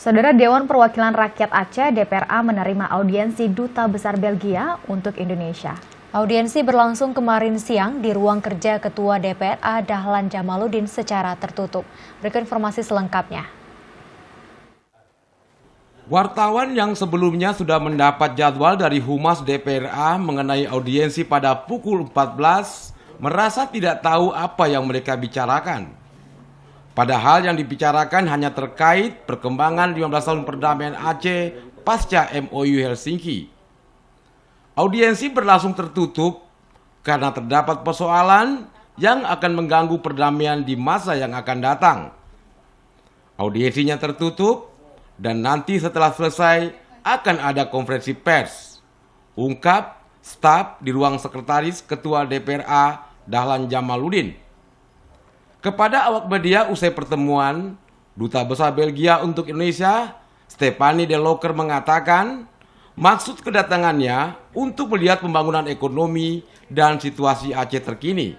Saudara Dewan Perwakilan Rakyat Aceh (DPRA) menerima audiensi Duta Besar Belgia untuk Indonesia. Audiensi berlangsung kemarin siang di ruang kerja Ketua DPRA Dahlan Jamaluddin secara tertutup. Berikut informasi selengkapnya. Wartawan yang sebelumnya sudah mendapat jadwal dari Humas DPRA mengenai audiensi pada pukul 14 merasa tidak tahu apa yang mereka bicarakan. Padahal yang dibicarakan hanya terkait perkembangan 15 tahun perdamaian Aceh pasca MOU Helsinki. Audiensi berlangsung tertutup karena terdapat persoalan yang akan mengganggu perdamaian di masa yang akan datang. Audiensinya tertutup dan nanti setelah selesai akan ada konferensi pers, ungkap staf di ruang sekretaris Ketua DPRA Dahlan Jamaluddin. Kepada awak media usai pertemuan, Duta Besar Belgia untuk Indonesia, Stephanie De Locker mengatakan maksud kedatangannya untuk melihat pembangunan ekonomi dan situasi Aceh terkini.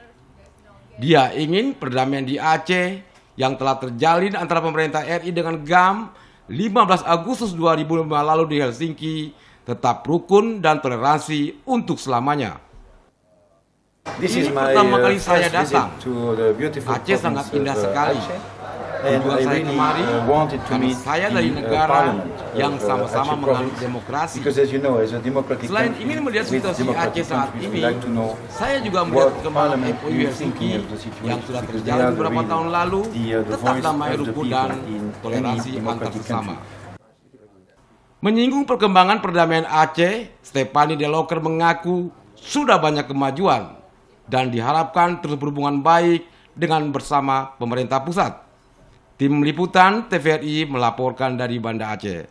Dia ingin perdamaian di Aceh yang telah terjalin antara pemerintah RI dengan GAM 15 Agustus 2005 lalu di Helsinki tetap rukun dan toleransi untuk selamanya. Ini pertama kali saya datang. Aceh sangat indah sekali. Tujuan saya kemari karena saya dari negara yang sama-sama menganut demokrasi. Selain ingin melihat situasi Aceh saat ini, saya juga melihat perkembangan MOU Helsinki yang sudah terjalin beberapa tahun lalu, tetap damai, rukun dan toleransi antar sesama. Menyinggung perkembangan perdamaian Aceh, Stephanie De Locker mengaku sudah banyak kemajuan dan diharapkan terus berhubungan baik dengan bersama pemerintah pusat. Tim Liputan TVRI melaporkan dari Banda Aceh.